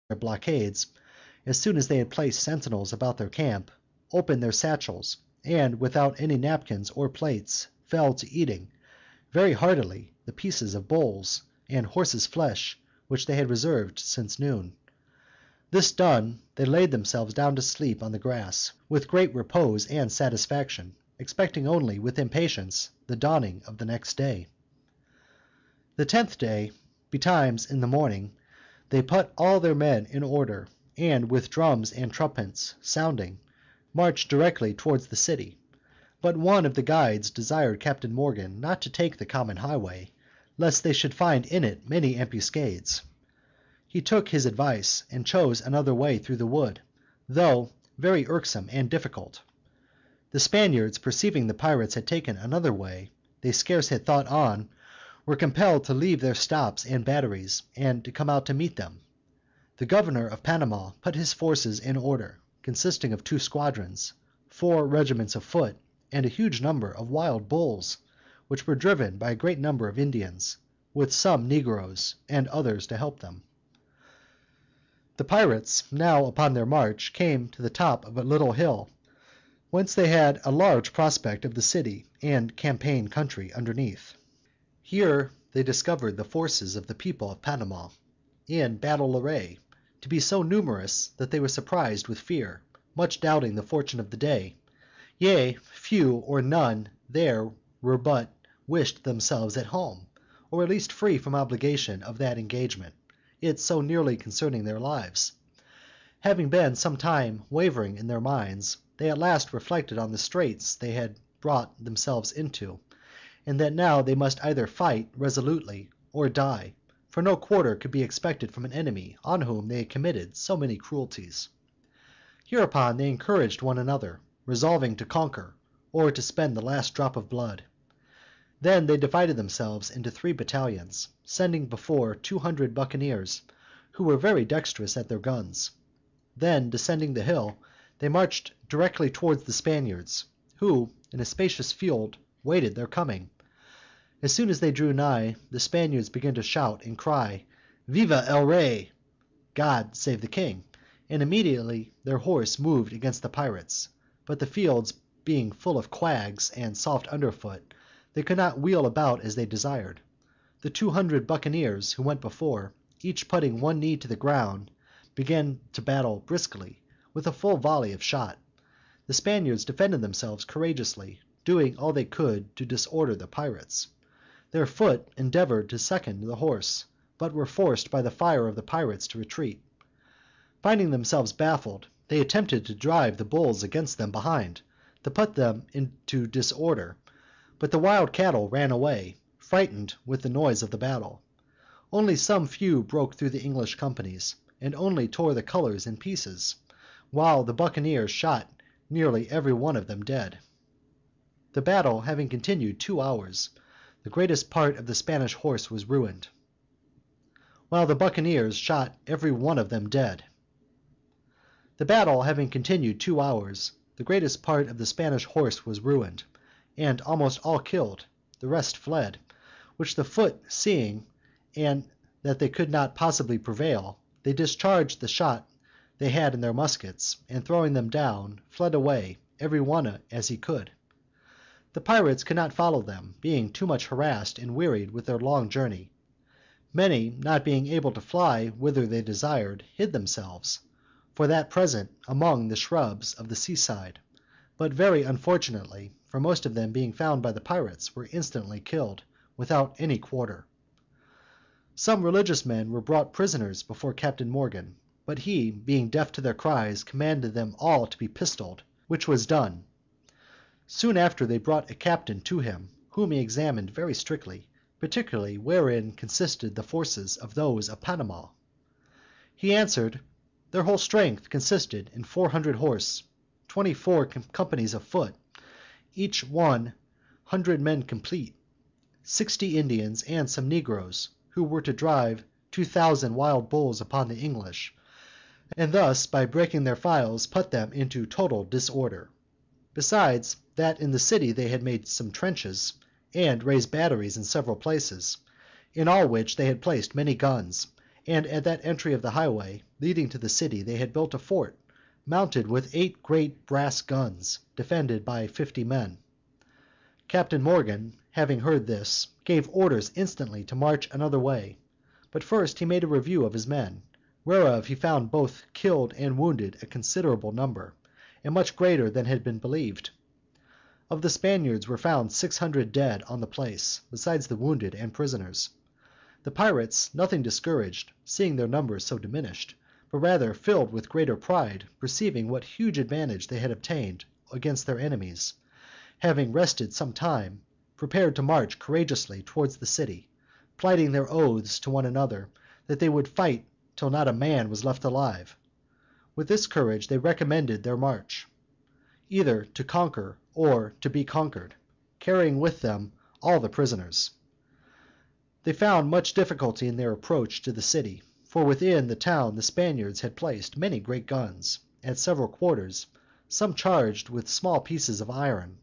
their blockades, as soon as they had placed sentinels about their camp, opened their satchels, and, without any napkins or plates, fell to eating, very heartily, the pieces of bulls and horses' flesh which they had reserved since noon. This done, they laid themselves down to sleep on the grass, with great repose and satisfaction, expecting only with impatience the dawning of the next day. The 10th day, betimes in the morning, they put all their men in order, and with drums and trumpets sounding, marched directly towards the city. But one of the guides desired Captain Morgan not to take the common highway, lest they should find in it many ambuscades. He took his advice, and chose another way through the wood, though very irksome and difficult. The Spaniards, perceiving the pirates had taken another way they scarce had thought on, were compelled to leave their stops and batteries, and to come out to meet them. The governor of Panama put his forces in order, consisting of 2 squadrons, 4 regiments of foot, and a huge number of wild bulls, which were driven by a great number of Indians, with some negroes, and others to help them. The pirates, now upon their march, came to the top of a little hill, whence they had a large prospect of the city and campaign country underneath. Here they discovered the forces of the people of Panama, in battle array, to be so numerous that they were surprised with fear, much doubting the fortune of the day. Yea, few or none there were but wished themselves at home, or at least free from obligation of that engagement, it so nearly concerning their lives. Having been some time wavering in their minds, they at last reflected on the straits they had brought themselves into, and that now they must either fight resolutely or die, for no quarter could be expected from an enemy on whom they had committed so many cruelties. Hereupon they encouraged one another, resolving to conquer, or to spend the last drop of blood. Then they divided themselves into 3 battalions, sending before 200 buccaneers, who were very dexterous at their guns. Then, descending the hill, they marched directly towards the Spaniards, who, in a spacious field, waited their coming. As soon as they drew nigh, the Spaniards began to shout and cry, "Viva el Rey!" God save the king, and immediately their horse moved against the pirates, but the fields being full of quags and soft underfoot, they could not wheel about as they desired. The 200 buccaneers who went before, each putting one knee to the ground, began to battle briskly, with a full volley of shot. The Spaniards defended themselves courageously, doing all they could to disorder the pirates. Their foot endeavored to second the horse, but were forced by the fire of the pirates to retreat. Finding themselves baffled, they attempted to drive the bulls against them behind, to put them into disorder, but the wild cattle ran away, frightened with the noise of the battle. Only some few broke through the English companies, and only tore the colors in pieces, while the buccaneers shot nearly every one of them dead. The battle having continued 2 hours, the greatest part of the Spanish horse was ruined, while the buccaneers shot every one of them dead. The battle having continued 2 hours, the greatest part of the Spanish horse was ruined, and almost all killed, the rest fled, which the foot seeing, and that they could not possibly prevail, they discharged the shot they had in their muskets, and throwing them down, fled away, every one as he could. The pirates could not follow them, being too much harassed and wearied with their long journey. Many, not being able to fly whither they desired, hid themselves, for that present, among the shrubs of the seaside, but very unfortunately, for most of them being found by the pirates, were instantly killed, without any quarter. Some religious men were brought prisoners before Captain Morgan, but he, being deaf to their cries, commanded them all to be pistoled, which was done. Soon after they brought a captain to him, whom he examined very strictly, particularly wherein consisted the forces of those of Panama. He answered, their whole strength consisted in 400 horse, 24 companies of foot, each 100 men complete, 60 Indians, and some negroes, who were to drive 2,000 wild bulls upon the English, and thus by breaking their files put them into total disorder. Besides, that in the city they had made some trenches, and raised batteries in several places, in all which they had placed many guns, and at that entry of the highway leading to the city they had built a fort, mounted with 8 great brass guns, defended by 50 men. Captain Morgan, having heard this, gave orders instantly to march another way, but first he made a review of his men, whereof he found both killed and wounded a considerable number, and much greater than had been believed. Of the Spaniards were found 600 dead on the place, besides the wounded and prisoners. The pirates, nothing discouraged, seeing their numbers so diminished, but rather filled with greater pride, perceiving what huge advantage they had obtained against their enemies, having rested some time, prepared to march courageously towards the city, plighting their oaths to one another that they would fight till not a man was left alive. With this courage they recommenced their march, either to conquer or to be conquered, carrying with them all the prisoners. They found much difficulty in their approach to the city, for within the town the Spaniards had placed many great guns, at several quarters, some charged with small pieces of iron,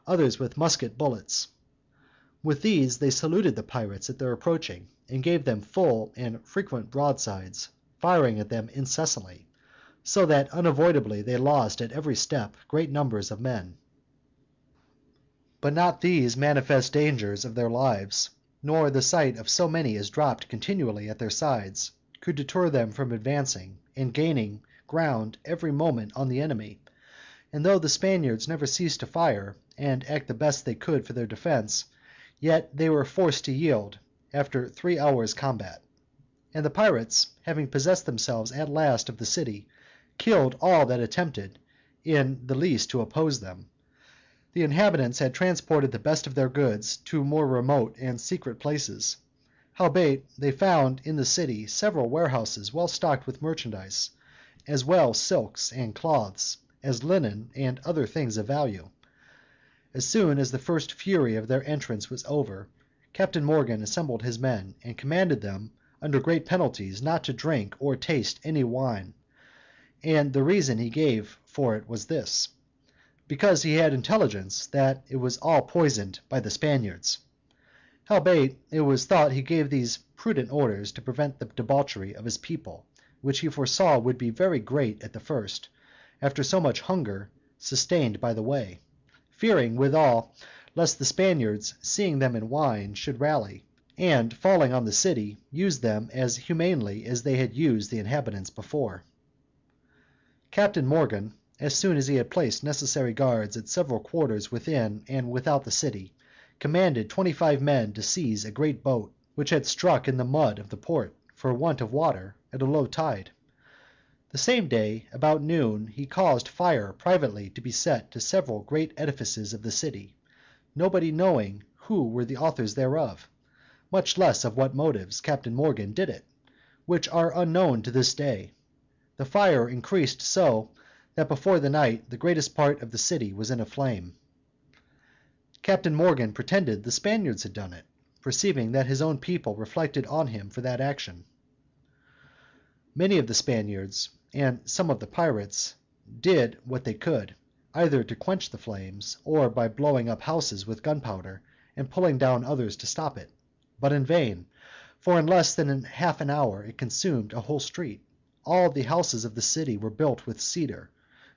others with musket bullets. With these they saluted the pirates at their approaching, and gave them full and frequent broadsides, firing at them incessantly, so that unavoidably they lost at every step great numbers of men. But not these manifest dangers of their lives, nor the sight of so many as dropped continually at their sides, could deter them from advancing and gaining ground every moment on the enemy; and though the Spaniards never ceased to fire and act the best they could for their defense, yet they were forced to yield after 3 hours' combat. And the pirates, having possessed themselves at last of the city, killed all that attempted in the least to oppose them. The inhabitants had transported the best of their goods to more remote and secret places. Howbeit they found in the city several warehouses well stocked with merchandise, as well silks and cloths as linen and other things of value. As soon as the first fury of their entrance was over, Captain Morgan assembled his men, and commanded them, under great penalties, not to drink or taste any wine; and the reason he gave for it was this: because he had intelligence that it was all poisoned by the Spaniards. Howbeit it was thought he gave these prudent orders to prevent the debauchery of his people, which he foresaw would be very great at the first, after so much hunger sustained by the way; fearing withal lest the Spaniards, seeing them in wine, should rally, and falling on the city, use them as humanely as they had used the inhabitants before. Captain Morgan, as soon as he had placed necessary guards at several quarters within and without the city, commanded 25 men to seize a great boat, which had struck in the mud of the port, for want of water, at a low tide. The same day, about noon, he caused fire privately to be set to several great edifices of the city, nobody knowing who were the authors thereof, much less of what motives Captain Morgan did it, which are unknown to this day. The fire increased so that before the night the greatest part of the city was in a flame. Captain Morgan pretended the Spaniards had done it, perceiving that his own people reflected on him for that action. Many of the Spaniards and some of the pirates did what they could, either to quench the flames, or by blowing up houses with gunpowder, and pulling down others to stop it, but in vain, for in less than half an hour it consumed a whole street. All the houses of the city were built with cedar,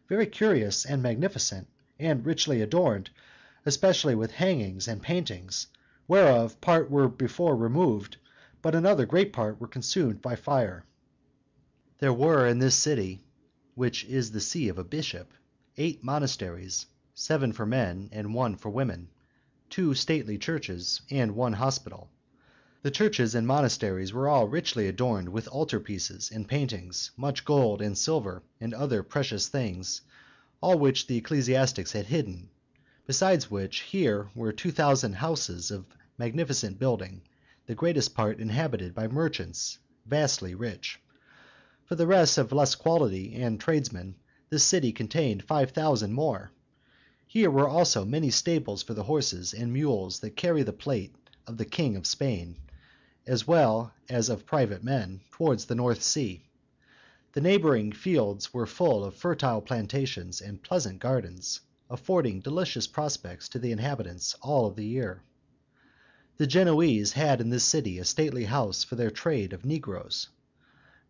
very curious and magnificent, and richly adorned, especially with hangings and paintings, whereof part were before removed, but another great part were consumed by fire. There were in this city, which is the see of a bishop, 8 monasteries, 7 for men and 1 for women, 2 stately churches, and 1 hospital. The churches and monasteries were all richly adorned with altar pieces and paintings, much gold and silver and other precious things, all which the ecclesiastics had hidden; besides which here were 2000 houses of magnificent building, the greatest part inhabited by merchants vastly rich. For the rest of less quality and tradesmen, this city contained 5000 more. Here were also many stables for the horses and mules that carry the plate of the king of Spain, as well as of private men, towards the North Sea. The neighboring fields were full of fertile plantations and pleasant gardens, affording delicious prospects to the inhabitants all the year. The Genoese had in this city a stately house for their trade of negroes.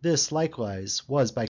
This likewise was by